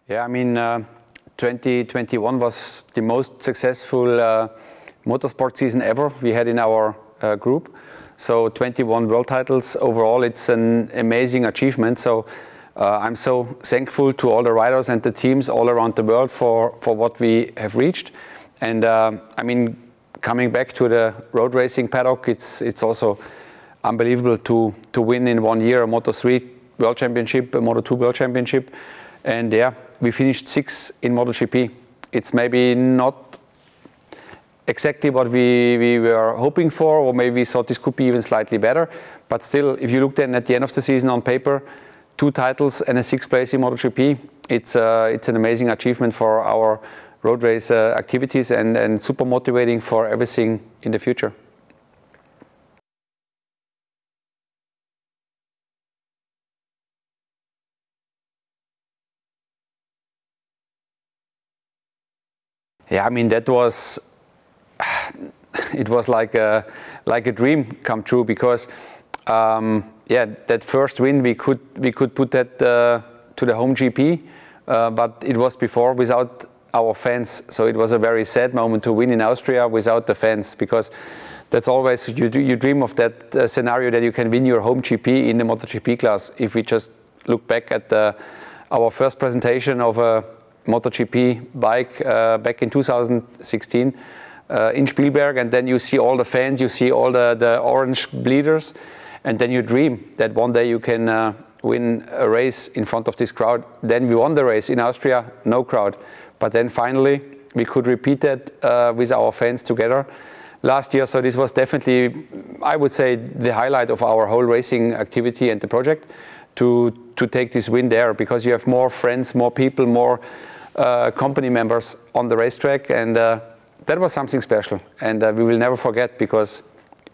Yeah, I mean, 2021 was the most successful motorsport season ever we had in our group. So 21 world titles overall, it's an amazing achievement. So I'm so thankful to all the riders and the teams all around the world for what we have reached. And I mean, coming back to the road racing paddock, it's also unbelievable to win in 1 year a Moto 3 World Championship, a Moto 2 World Championship. And yeah, we finished 6th in MotoGP. It's maybe not exactly what we were hoping for, or maybe we thought this could be even slightly better. But still, if you look then at the end of the season on paper, 2 titles and a 6th place in MotoGP, it's an amazing achievement for our road race activities and super motivating for everything in the future. Yeah, I mean, that was, it was like a dream come true, because yeah, that first win we could put that to the home GP, but it was before without our fans. So it was a very sad moment to win in Austria without the fans, because that's always, you dream of that scenario that you can win your home GP in the MotoGP class. If we just look back at our first presentation of a MotoGP bike back in 2016 in Spielberg, and then you see all the fans, you see all the orange bleeders, and then you dream that one day you can win a race in front of this crowd. Then we won the race in Austria, no crowd, but then finally we could repeat that with our fans together last year. So this was definitely, I would say, the highlight of our whole racing activity and the project, to take this win there, because you have more friends, more people, more company members on the racetrack, and that was something special, and we will never forget, because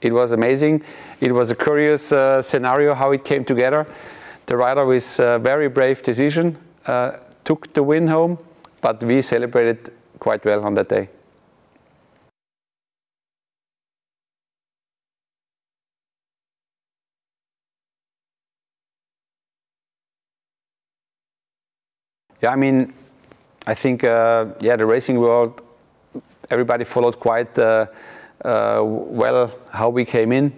it was amazing. It was a curious scenario how it came together. The rider with a very brave decision took the win home, but we celebrated quite well on that day. Yeah, I mean, I think, yeah, the racing world, everybody followed quite well how we came in.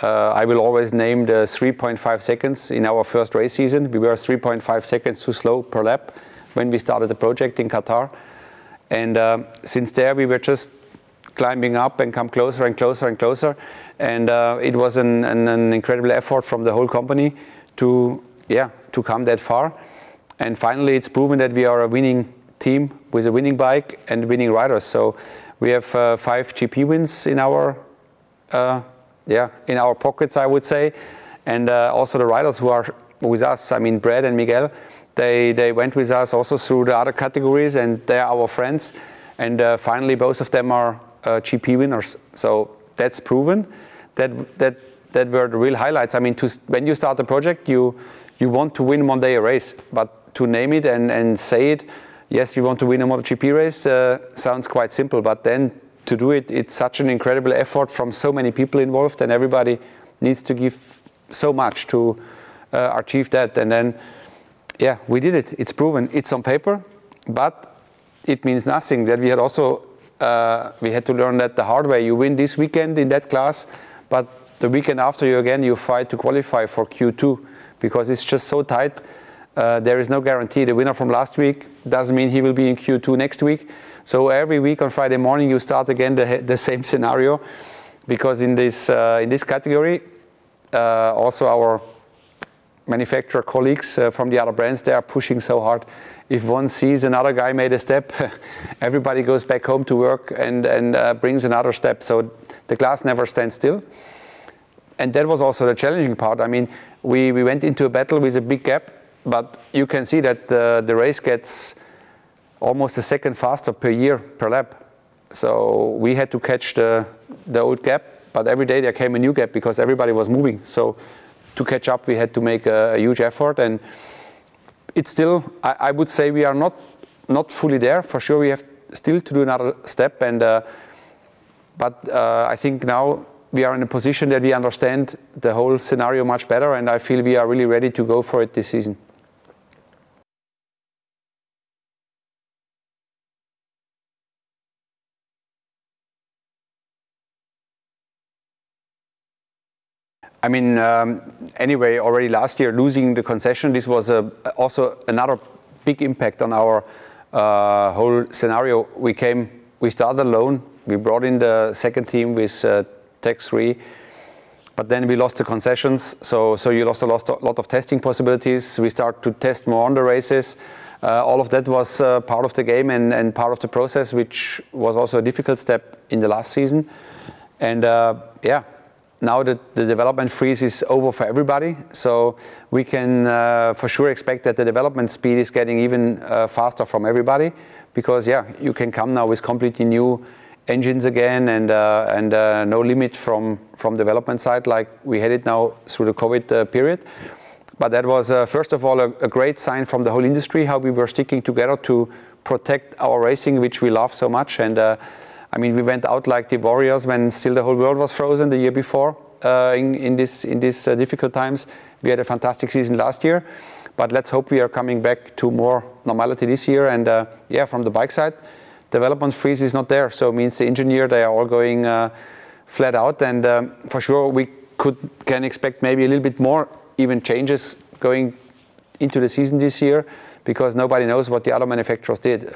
I will always name the 3.5 seconds in our first race season. We were 3.5 seconds too slow per lap when we started the project in Qatar. And since there, we were just climbing up and come closer and closer and closer. And it was an incredible effort from the whole company to come that far. And finally, it's proven that we are a winning team with a winning bike and winning riders. So we have 5 GP wins in our in our pockets, I would say. And also the riders who are with us, I mean, Brad and Miguel, they went with us also through the other categories, and they are our friends. And finally, both of them are GP winners. So that's proven. That were the real highlights. I mean, when you start a project, you want to win one day a race, but to name it and say it, yes, we want to win a MotoGP race, sounds quite simple, but then to do it, it's such an incredible effort from so many people involved, and everybody needs to give so much to achieve that. And then, yeah, we did it. It's proven. It's on paper, but it means nothing. That we had also, we had to learn that the hard way. You win this weekend in that class, but the weekend after you fight to qualify for Q2, because it's just so tight. There is no guarantee. The winner from last week doesn't mean he will be in Q2 next week. So every week on Friday morning you start again the same scenario, because in this category, also our manufacturer colleagues from the other brands, they are pushing so hard. If one sees another guy made a step, everybody goes back home to work and brings another step. So the class never stands still. And that was also the challenging part. I mean, we went into a battle with a big gap, but you can see that the race gets almost a second faster per year, per lap. So we had to catch the old gap, but every day there came a new gap because everybody was moving. So to catch up, we had to make a huge effort, and it's still, I would say we are not fully there. For sure, we have still to do another step, and but I think now we are in a position that we understand the whole scenario much better, and I feel we are really ready to go for it this season. I mean, anyway, already last year losing the concession, this was also another big impact on our whole scenario. We started alone. We brought in the second team with tax-free, but then we lost the concessions. So you lost a lot of testing possibilities. We start to test more on the races. All of that was part of the game and part of the process, which was also a difficult step in the last season. And yeah, now the development freeze is over for everybody. So we can for sure expect that the development speed is getting even faster from everybody, because yeah, you can come now with completely new engines again, and no limit from development side like we had it now through the COVID period. But that was, first of all, a great sign from the whole industry, how we were sticking together to protect our racing, which we love so much. And I mean, we went out like the warriors when still the whole world was frozen the year before. In these difficult times, we had a fantastic season last year. But let's hope we are coming back to more normality this year. And yeah, from the bike side, development freeze is not there. So it means the engineer, they are all going flat out. And for sure, we can expect maybe a little bit more even changes going into the season this year, because nobody knows what the other manufacturers did.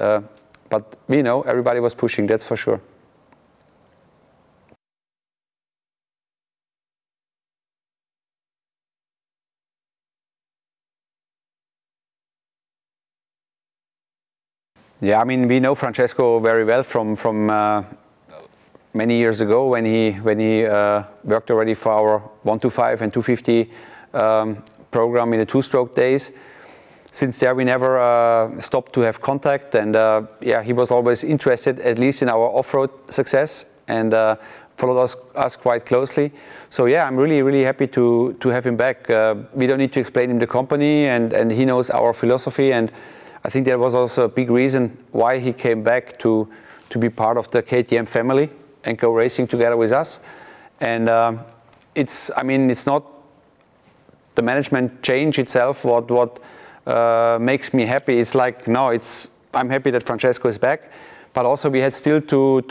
But we know everybody was pushing, that's for sure. Yeah, I mean, we know Francesco very well from many years ago when he worked already for our 125 and 250 program in the two-stroke days. Since there we never stopped to have contact, and yeah, he was always interested at least in our off-road success, and followed us quite closely. So yeah, I'm really happy to have him back. We don't need to explain him the company, and he knows our philosophy, and I think that was also a big reason why he came back to be part of the KTM family and go racing together with us. And I mean, it's not the management change itself what makes me happy. It's like, no, I'm happy that Francesco is back, but also we had still to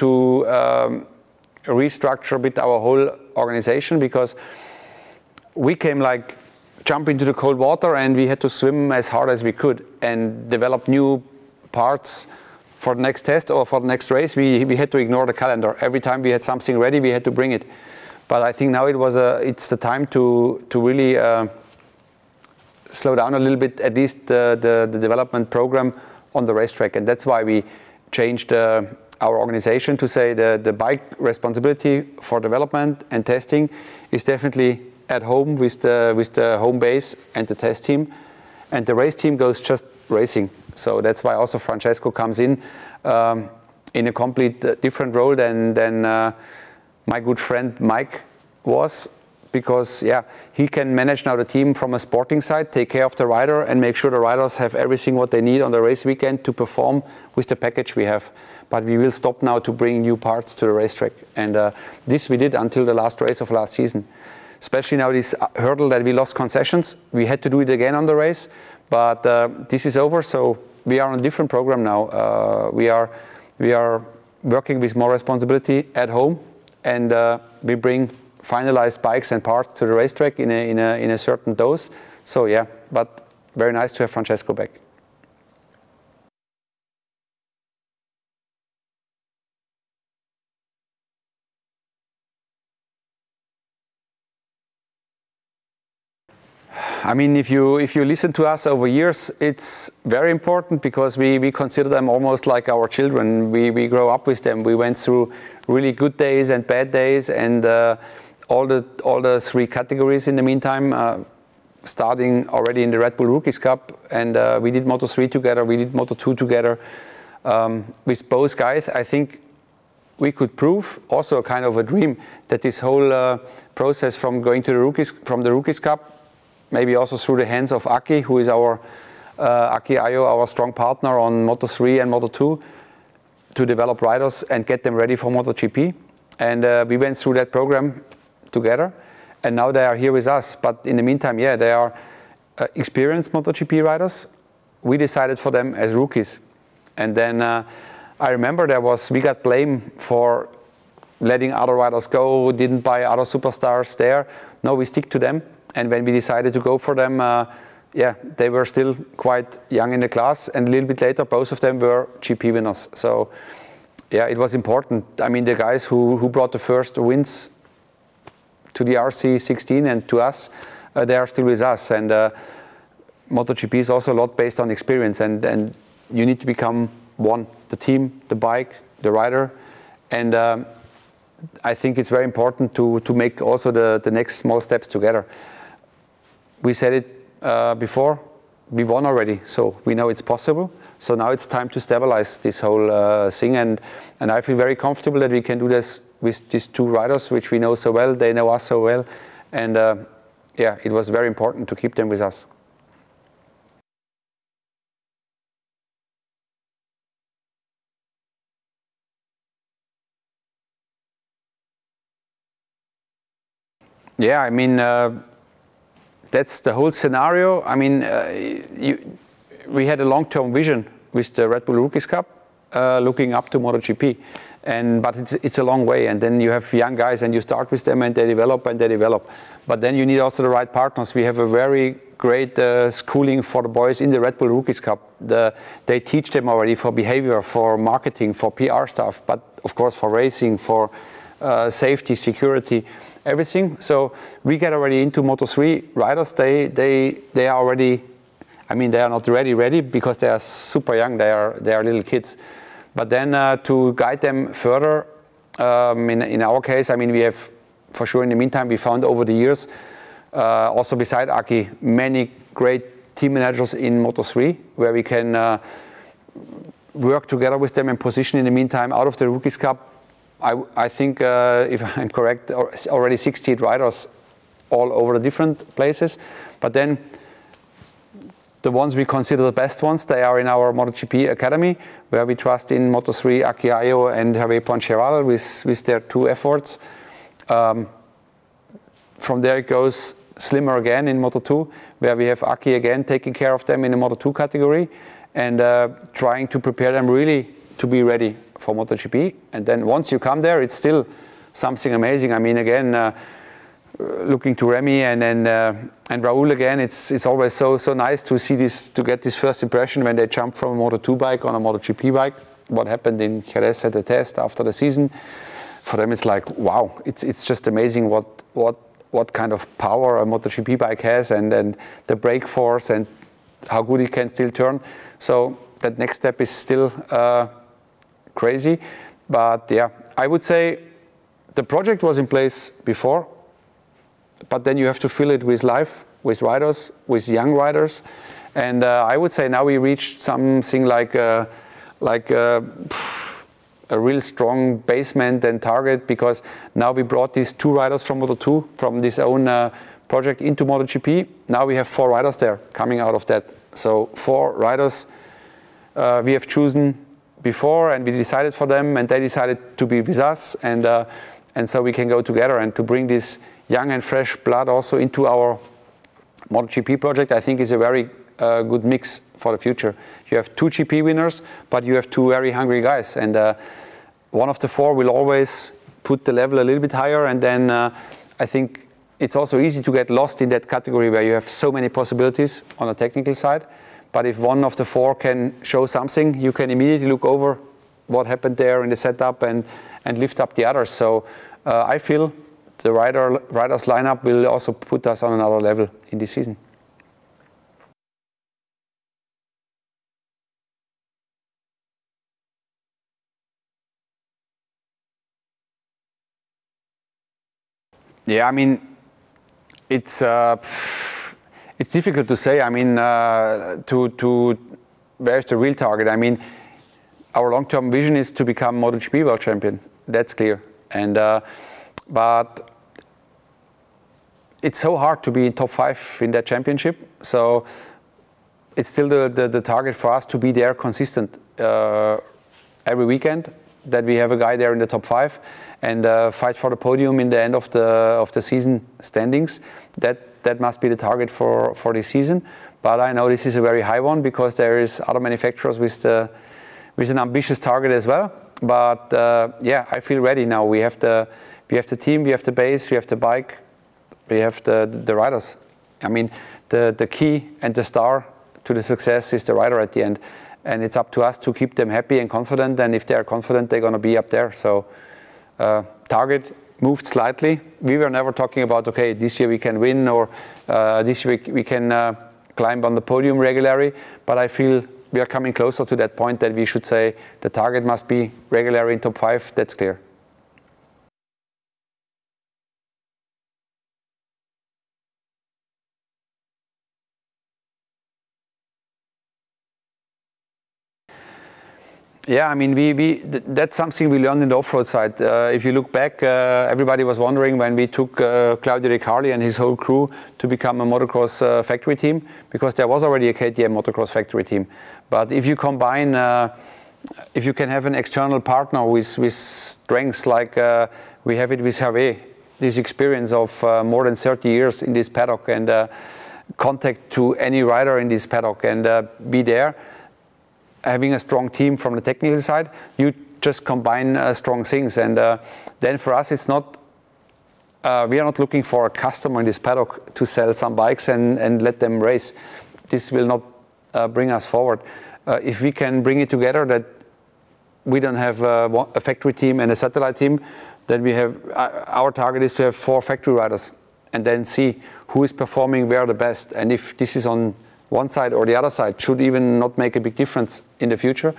restructure a bit our whole organization, because we came like jump into the cold water and we had to swim as hard as we could and develop new parts for the next test or for the next race. We had to ignore the calendar. Every time we had something ready, we had to bring it. But I think now it's the time to really slow down a little bit, at least the development program on the racetrack. And that's why we changed our organization to say the bike responsibility for development and testing is definitely at home with the home base and the test team, and the race team goes just racing. So that's why also Francesco comes in a complete different role than my good friend Mike was, because yeah, he can manage now the team from a sporting side, take care of the rider and make sure the riders have everything what they need on the race weekend to perform with the package we have. But we will stop now to bring new parts to the racetrack, and this we did until the last race of last season. Especially now this hurdle that we lost concessions, we had to do it again on the race, but this is over, so we are on a different program now. We are working with more responsibility at home, and we bring finalized bikes and parts to the racetrack in a certain dose. So yeah, but very nice to have Francesco back. I mean, if you listen to us over years, it's very important, because we consider them almost like our children. We grow up with them. We went through really good days and bad days, and all the three categories in the meantime, starting already in the Red Bull Rookies Cup, and we did Moto 3 together, we did Moto 2 together. With both guys, I think we could prove, also kind of a dream, that this whole process from going to the Rookies Cup, maybe also through the hands of Aki, who is our Aki Ayo, our strong partner on Moto 3 and Moto 2, to develop riders and get them ready for MotoGP. And we went through that program together, and now they are here with us. But in the meantime, yeah, they are experienced MotoGP riders. We decided for them as rookies. And then I remember we got blamed for letting other riders go, didn't buy other superstars there. no, we stick to them. And when we decided to go for them, yeah, they were still quite young in the class, and a little bit later, both of them were GP winners. So, yeah, it was important. I mean, the guys who brought the first wins to the RC16 and to us, they are still with us. And MotoGP is also a lot based on experience, and you need to become one: the team, the bike, the rider. And I think it's very important to make also the next small steps together. We said it before, we won already, so we know it's possible. So now it's time to stabilize this whole thing, and I feel very comfortable that we can do this with these two riders, which we know so well. They know us so well, and yeah, it was very important to keep them with us. Yeah, I mean, that's the whole scenario. I mean, we had a long-term vision with the Red Bull Rookies Cup, looking up to MotoGP, but it's a long way. And then you have young guys, and you start with them, and they develop and they develop. But then you need also the right partners. We have a very great schooling for the boys in the Red Bull Rookies Cup. They teach them already for behavior, for marketing, for PR stuff, but of course for racing, for safety, security, everything. So we get already into Moto3 riders. They are already, I mean, they are not ready because they are super young. They are little kids. But then to guide them further, in our case, I mean, we have for sure in the meantime we found over the years, also beside Aki, many great team managers in Moto3 where we can work together with them and position in the meantime out of the Rookies Cup. I think, if I'm correct, already 68 riders all over the different places. But then the ones we consider the best ones, they are in our MotoGP Academy, where we trust in Moto3, Aki Ayo and Javier Poncheral with their two efforts. From there it goes slimmer again in Moto2, where we have Aki again taking care of them in the Moto2 category and trying to prepare them really to be ready for MotoGP. And then once you come there, it's still something amazing. I mean, again, looking to Remy and Raul again, it's always so nice to see this, to get this first impression when they jump from a Moto2 bike on a MotoGP bike. What happened in Jerez at the test after the season, for them it's like, wow, it's just amazing what kind of power a MotoGP bike has, and the brake force and how good it can still turn. So that next step is still crazy. But yeah, I would say the project was in place before, but then you have to fill it with life, with riders, with young riders. And I would say now we reached something like a real strong basement and target, because now we brought these two riders from Moto2, from this own project into MotoGP. Now we have 4 riders there coming out of that. So 4 riders we have chosen before, and we decided for them, and they decided to be with us, and so we can go together and to bring this young and fresh blood also into our MotoGP project. I think is a very good mix for the future. You have 2 GP winners, but you have 2 very hungry guys, and one of the 4 will always put the level a little bit higher. And then I think it's also easy to get lost in that category where you have so many possibilities on the technical side. But if one of the 4 can show something, you can immediately look over what happened there in the setup and lift up the others. So I feel the riders lineup will also put us on another level in this season. Yeah, I mean, it's difficult to say. I mean, where's the real target? I mean, our long-term vision is to become MotoGP world champion. That's clear. And but it's so hard to be in top 5 in that championship. So it's still the target for us to be there consistent every weekend, that we have a guy there in the top 5 and fight for the podium in the end of the season standings. That must be the target for this season. But I know this is a very high one, because there is other manufacturers with an ambitious target as well. But yeah, I feel ready now. We have the team, we have the base, we have the bike. we have the riders. I mean, the key and the star to the success is the rider at the end. And it's up to us to keep them happy and confident. And if they are confident, they're going to be up there. So target moved slightly. We were never talking about, okay, this year we can win, or this year we can climb on the podium regularly. But I feel we are coming closer to that point that we should say the target must be regularly in top 5. That's clear. Yeah, I mean, that's something we learned in the off-road side. If you look back, everybody was wondering when we took Claudio Riccardi and his whole crew to become a motocross factory team, because there was already a KTM motocross factory team. But if you combine, if you can have an external partner with strengths like we have it with Hervé, this experience of more than 30 years in this paddock, and contact to any rider in this paddock, and be there, having a strong team from the technical side, you just combine strong things. And then for us, it's not, we are not looking for a customer in this paddock to sell some bikes and let them race. This will not bring us forward. If we can bring it together, that we don't have a factory team and a satellite team, then we have, our target is to have 4 factory riders, and then see who is performing where the best. And if this is on one side or the other side, should even not make a big difference in the future.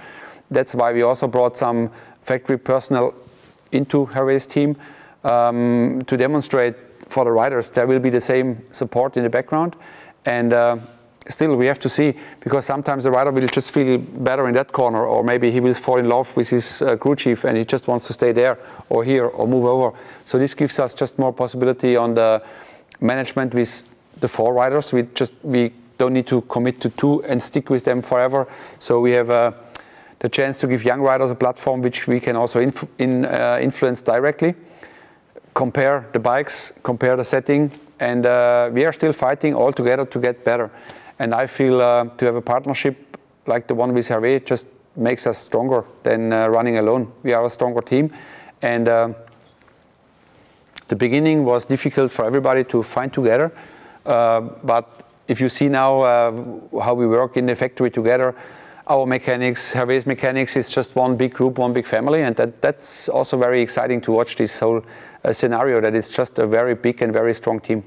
That's why we also brought some factory personnel into Hervé's team to demonstrate for the riders there will be the same support in the background. And still we have to see, because sometimes the rider will just feel better in that corner, or maybe he will fall in love with his crew chief and he just wants to stay there or here or move over. So this gives us just more possibility on the management with the 4 riders. We don't need to commit to 2 and stick with them forever. So we have the chance to give young riders a platform which we can also influence directly, compare the bikes, compare the setting, and we are still fighting all together to get better. And I feel to have a partnership like the one with Hervé just makes us stronger than running alone. We are a stronger team, and the beginning was difficult for everybody to find together, but if you see now how we work in the factory together, our mechanics, Hervé's mechanics, is just one big group, one big family, and that's also very exciting to watch this whole scenario, that it's just a very big and very strong team.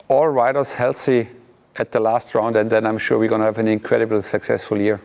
All riders healthy at the last round, and then I'm sure we're going to have an incredibly successful year.